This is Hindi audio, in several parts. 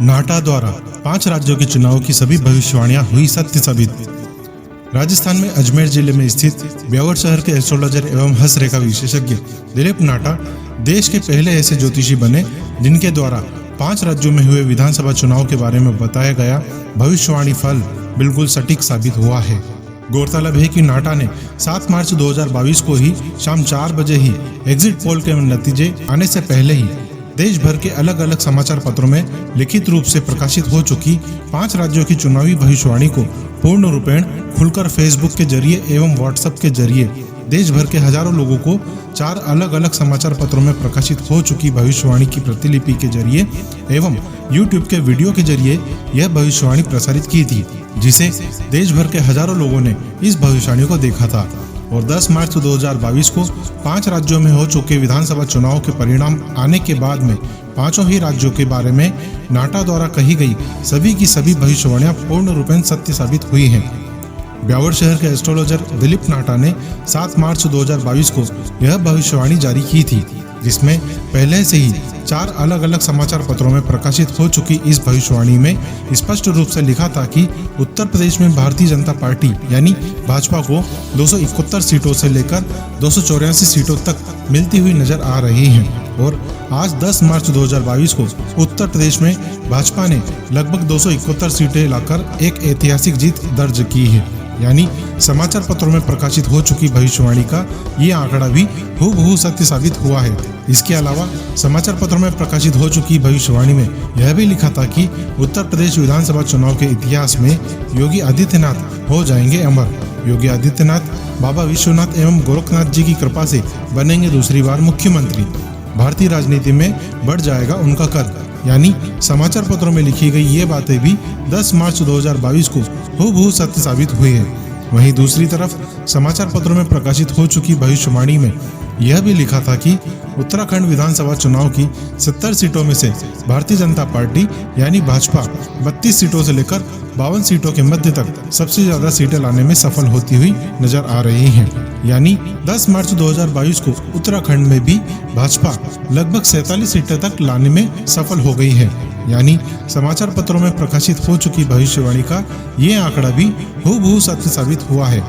नाटा द्वारा 5 राज्यों के चुनाव की सभी भविष्यवाणियां हुई सत्य साबित। राजस्थान में अजमेर जिले में स्थित ब्यावर शहर के एस्ट्रोलॉजर एवं हस्तरेखा विशेषज्ञ दिलीप नाटा देश के पहले ऐसे ज्योतिषी बने जिनके द्वारा 5 राज्यों में हुए विधानसभा चुनाव के बारे में बताया गया भविष्यवाणी फल बिल्कुल सटीक साबित हुआ है। गौरतलब है कि नाटा ने 7 मार्च 2022 को ही शाम 4 बजे ही एग्जिट पोल के नतीजे आने से पहले ही देश भर के अलग अलग समाचार पत्रों में लिखित रूप से प्रकाशित हो चुकी 5 राज्यों की चुनावी भविष्यवाणी को पूर्ण रूपेण खुलकर फेसबुक के जरिए एवं व्हाट्सएप के जरिए देश भर के हजारों लोगों को 4 अलग अलग समाचार पत्रों में प्रकाशित हो चुकी भविष्यवाणी की प्रतिलिपि के जरिए एवं यूट्यूब के वीडियो के जरिए यह भविष्यवाणी प्रसारित की थी, जिसे देश भर के हजारों लोगों ने इस भविष्यवाणी को देखा था। और 10 मार्च 2022 को 5 राज्यों में हो चुके विधानसभा चुनाव के परिणाम आने के बाद में पांचों ही राज्यों के बारे में नाटा द्वारा कही गई सभी की सभी भविष्यवाणियां पूर्ण रूपेण सत्य साबित हुई हैं। ब्यावर शहर के एस्ट्रोलॉजर दिलीप नाटा ने 7 मार्च 2022 को यह भविष्यवाणी जारी की थी, जिसमें पहले से ही 4 अलग अलग समाचार पत्रों में प्रकाशित हो चुकी इस भविष्यवाणी में स्पष्ट रूप से लिखा था कि उत्तर प्रदेश में भारतीय जनता पार्टी यानी भाजपा को 271 सीटों से लेकर 284 सीटों तक मिलती हुई नजर आ रही हैं। और आज 10 मार्च 2022 को उत्तर प्रदेश में भाजपा ने लगभग 271 सीटें लाकर एक ऐतिहासिक जीत दर्ज की है। यानी समाचार पत्रों में प्रकाशित हो चुकी भविष्यवाणी का ये आंकड़ा भी हूबहू सत्य साबित हुआ है। इसके अलावा समाचार पत्रों में प्रकाशित हो चुकी भविष्यवाणी में यह भी लिखा था कि उत्तर प्रदेश विधानसभा चुनाव के इतिहास में योगी आदित्यनाथ हो जाएंगे अमर। योगी आदित्यनाथ बाबा विश्वनाथ एवं गोरखनाथ जी की कृपा से बनेंगे दूसरी बार मुख्यमंत्री। भारतीय राजनीति में बढ़ जाएगा उनका कद। यानी समाचार पत्रों में लिखी गई ये बातें भी 10 मार्च 2022 को हूबहू सत्य साबित हुई है। वहीं दूसरी तरफ समाचार पत्रों में प्रकाशित हो चुकी भविष्यवाणी में यह भी लिखा था कि उत्तराखंड विधानसभा चुनाव की 70 सीटों में से भारतीय जनता पार्टी यानी भाजपा 32 सीटों से लेकर 52 सीटों के मध्य तक सबसे ज्यादा सीटें लाने में सफल होती हुई नजर आ रही हैं। यानी 10 मार्च 2022 को उत्तराखंड में भी भाजपा लगभग 47 सीटें तक लाने में सफल हो गई है। यानी समाचार पत्रों में प्रकाशित हो चुकी भविष्यवाणी का ये आंकड़ा भी हूबहू सत्य साबित हुआ है।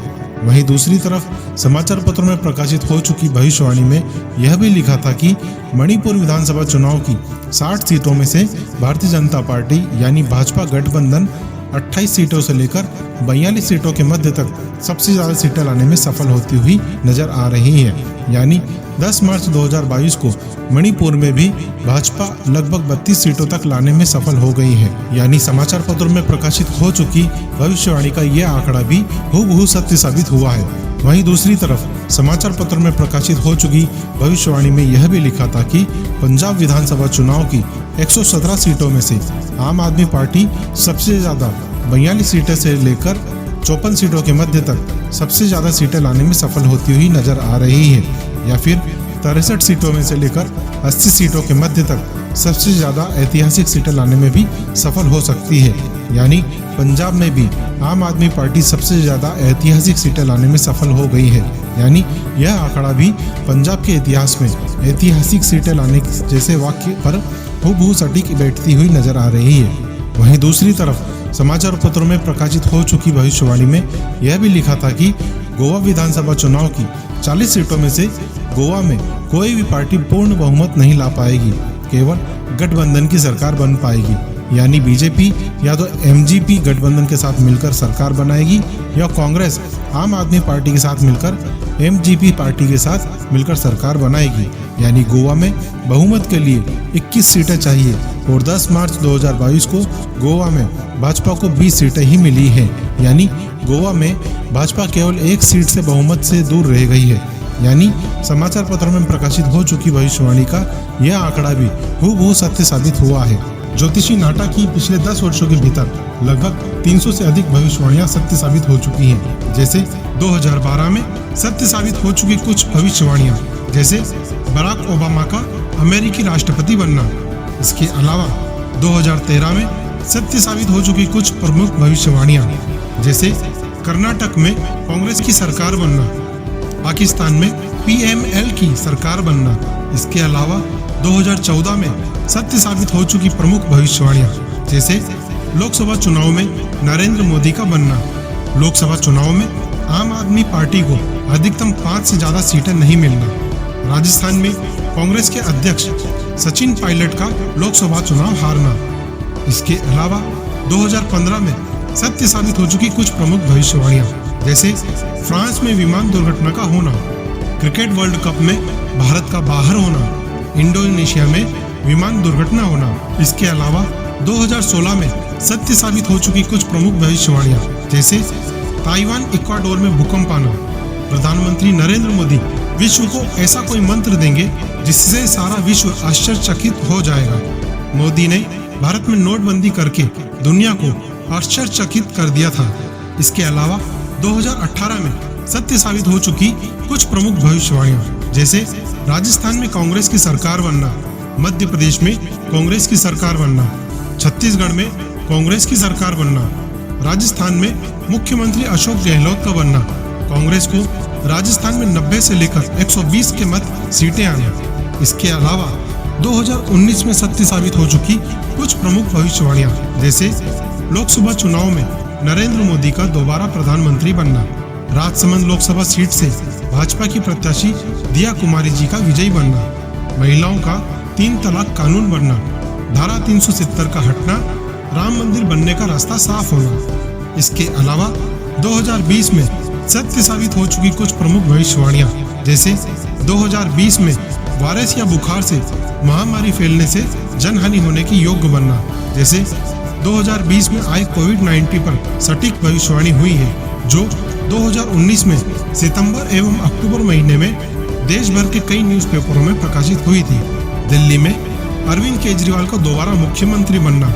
वहीं दूसरी तरफ समाचार पत्रों में प्रकाशित हो चुकी भविष्यवाणी में यह भी लिखा था कि मणिपुर विधानसभा चुनाव की 60 सीटों में से भारतीय जनता पार्टी यानी भाजपा गठबंधन 28 सीटों से लेकर 42 सीटों के मध्य तक सबसे ज्यादा सीटें लाने में सफल होती हुई नजर आ रही है। यानी 10 मार्च 2022 को मणिपुर में भी भाजपा लगभग 32 सीटों तक लाने में सफल हो गई है। यानी समाचार पत्रों में प्रकाशित हो चुकी भविष्यवाणी का यह आंकड़ा भी हूबहू सत्य साबित हुआ है। वहीं दूसरी तरफ समाचार पत्रों में प्रकाशित हो चुकी भविष्यवाणी में यह भी लिखा था कि पंजाब विधानसभा चुनाव की 117 सीटों में से आम आदमी पार्टी सबसे ज्यादा 42 सीटें से लेकर 54 सीटों के मध्य तक सबसे ज्यादा सीटें लाने में सफल होती हुई नजर आ रही है। या फिर 63 सीटों में से लेकर 80 सीटों के मध्य तक सबसे ज्यादा ऐतिहासिक सीटें लाने में भी सफल हो सकती है। यानी पंजाब में भी आम आदमी पार्टी सबसे ज्यादा ऐतिहासिक सीटें लाने में सफल हो गई है। यानी यह आंकड़ा भी पंजाब के इतिहास में ऐतिहासिक सीटें लाने जैसे वाक्य पर हूबहू सटीक बैठती हुई नजर आ रही है। वहीं दूसरी तरफ समाचार पत्रों में प्रकाशित हो चुकी भविष्यवाणी में यह भी लिखा था कि गोवा विधानसभा चुनाव की 40 सीटों में से गोवा में कोई भी पार्टी पूर्ण बहुमत नहीं ला पाएगी, केवल गठबंधन की सरकार बन पाएगी। यानी बीजेपी या तो एमजीपी गठबंधन के साथ मिलकर सरकार बनाएगी या कांग्रेस आम आदमी पार्टी के साथ मिलकर एमजीपी पार्टी के साथ मिलकर सरकार बनाएगी। यानी गोवा में बहुमत के लिए 21 सीटें चाहिए और 10 मार्च 2022 को गोवा में भाजपा को 20 सीटें ही मिली हैं। यानी गोवा में भाजपा केवल 1 सीट से बहुमत से दूर रह गई है। यानी समाचार पत्रों में प्रकाशित हो चुकी भविष्यवाणी का यह आंकड़ा भी हूबहू सत्य साबित हुआ है। ज्योतिषी नाटा की पिछले 10 वर्षों के भीतर लगभग 300 से अधिक भविष्यवाणियां सत्य साबित हो चुकी हैं। जैसे 2012 में सत्य साबित हो चुकी कुछ भविष्यवाणियां, जैसे बराक ओबामा का अमेरिकी राष्ट्रपति बनना। इसके अलावा 2013 में सत्य साबित हो चुकी कुछ प्रमुख भविष्यवाणियां, जैसे कर्नाटक में कांग्रेस की सरकार बनना, पाकिस्तान में PML की सरकार बनना। इसके अलावा 2014 में सत्य साबित हो चुकी प्रमुख भविष्यवाणियां, जैसे लोकसभा चुनाव में नरेंद्र मोदी का बनना। लोकसभा चुनाव में आम आदमी पार्टी को अधिकतम 5 से ज्यादा सीटें नहीं मिलना। राजस्थान में कांग्रेस के अध्यक्ष सचिन पायलट का लोकसभा चुनाव हारना। इसके अलावा 2015 में सत्य साबित हो चुकी कुछ प्रमुख भविष्यवाणियां, जैसे फ्रांस में विमान दुर्घटना का होना, क्रिकेट वर्ल्ड कप में भारत का बाहर होना, इंडोनेशिया में विमान दुर्घटना होना। इसके अलावा 2016 में सत्य साबित हो चुकी कुछ प्रमुख भविष्यवाणियां, जैसे ताइवान इक्वाडोर में भूकंप आना। प्रधानमंत्री नरेंद्र मोदी विश्व को ऐसा कोई मंत्र देंगे जिससे सारा विश्व आश्चर्यचकित हो जाएगा। मोदी ने भारत में नोटबंदी करके दुनिया को आश्चर्यचकित कर दिया था। इसके अलावा 2018 में सत्य साबित हो चुकी कुछ प्रमुख भविष्यवाणियां, जैसे राजस्थान में कांग्रेस की सरकार बनना, मध्य प्रदेश में कांग्रेस की सरकार बनना, छत्तीसगढ़ में कांग्रेस की सरकार बनना, राजस्थान में मुख्यमंत्री अशोक गहलोत का बनना, कांग्रेस को राजस्थान में 90 से लेकर 120 के मत सीटें आना। इसके अलावा 2019 में सत्य साबित हो चुकी कुछ प्रमुख भविष्यवाणियां, जैसे लोकसभा चुनाव में नरेंद्र मोदी का दोबारा प्रधानमंत्री बनना, राजसमंद लोकसभा सीट से भाजपा की प्रत्याशी दिया कुमारी जी का विजयी बनना, महिलाओं का 3 तलाक कानून बनना, धारा 370 का हटना, राम मंदिर बनने का रास्ता साफ होना। इसके अलावा 2020 में सत्य साबित हो चुकी कुछ प्रमुख भविष्यवाणियां, जैसे 2020 में वायरस या बुखार से महामारी फैलने से जनहानि होने की योग्य बनना, जैसे 2020 में आए कोविड-19 पर सटीक भविष्यवाणी हुई है, जो 2019 में सितंबर एवं अक्टूबर महीने में देश भर के कई न्यूज़पेपरों में प्रकाशित हुई थी। दिल्ली में अरविंद केजरीवाल का दोबारा मुख्यमंत्री बनना,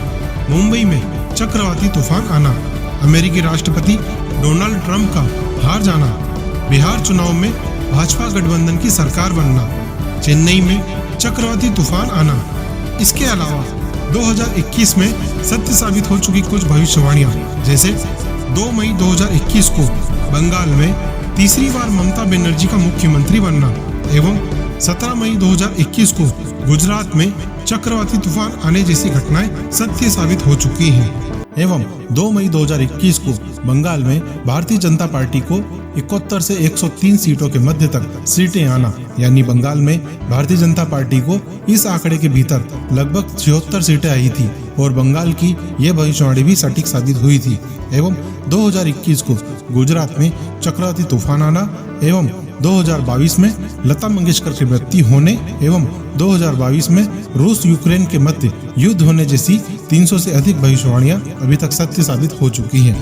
मुंबई में चक्रवाती तूफान आना, अमेरिकी राष्ट्रपति डोनाल्ड ट्रंप का हार जाना, बिहार चुनाव में भाजपा गठबंधन की सरकार बनना, चेन्नई में चक्रवाती तूफान आना। इसके अलावा 2021 में सत्य साबित हो चुकी कुछ भविष्यवाणियां, जैसे 2 मई 2021 को बंगाल में तीसरी बार ममता बनर्जी का मुख्यमंत्री बनना एवं 17 मई 2021 को गुजरात में चक्रवाती तूफान आने जैसी घटनाएं सत्य साबित हो चुकी हैं। एवं 2 मई 2021 को बंगाल में भारतीय जनता पार्टी को 71 से 103 सीटों के मध्य तक सीटें आना, यानी बंगाल में भारतीय जनता पार्टी को इस आंकड़े के भीतर लगभग 76 सीटें आई थी और बंगाल की यह भविष्यवाणी भी सटीक साबित हुई थी। एवं 2021 को गुजरात में चक्रवाती तूफान आना एवं 2022 में लता मंगेशकर की मृत्यु होने एवं 2022 में रूस यूक्रेन के मध्य युद्ध होने जैसी 300 से अधिक भविष्यवाणियां अभी तक सत्य साबित हो चुकी हैं।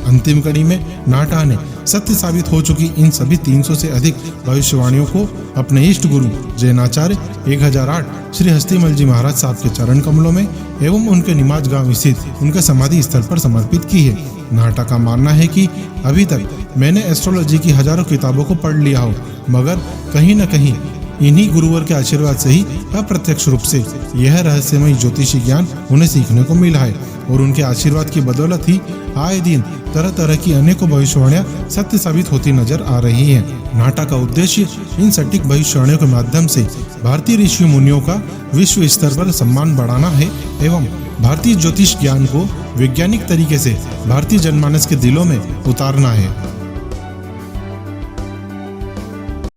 अंतिम कड़ी में नाटा ने सत्य साबित हो चुकी इन सभी 300 से अधिक भविष्यवाणियों को अपने इष्ट गुरु जैनाचार्य 1008 श्री हस्तीमल जी महाराज साहब के चरण कमलों में एवं उनके निमाज गांव स्थित उनके समाधि स्थल पर समर्पित की है। नाटा का मानना है कि अभी तक मैंने एस्ट्रोलॉजी की हजारों किताबों को पढ़ लिया हो, मगर कहीं न कहीं इन्हीं गुरुवर के आशीर्वाद से ही अप्रत्यक्ष रूप से यह रहस्यमय ज्योतिषी ज्ञान उन्हें सीखने को मिला है और उनके आशीर्वाद की बदौलत ही आए दिन तरह तरह की अनेकों भविष्यवाणियां सत्य साबित होती नजर आ रही हैं। नाटा का उद्देश्य इन सटीक भविष्यवाणियों के माध्यम से भारतीय ऋषि मुनियों का विश्व स्तर पर सम्मान बढ़ाना है एवं भारतीय ज्योतिष ज्ञान को वैज्ञानिक तरीके से भारतीय जनमानस के दिलों में उतारना है।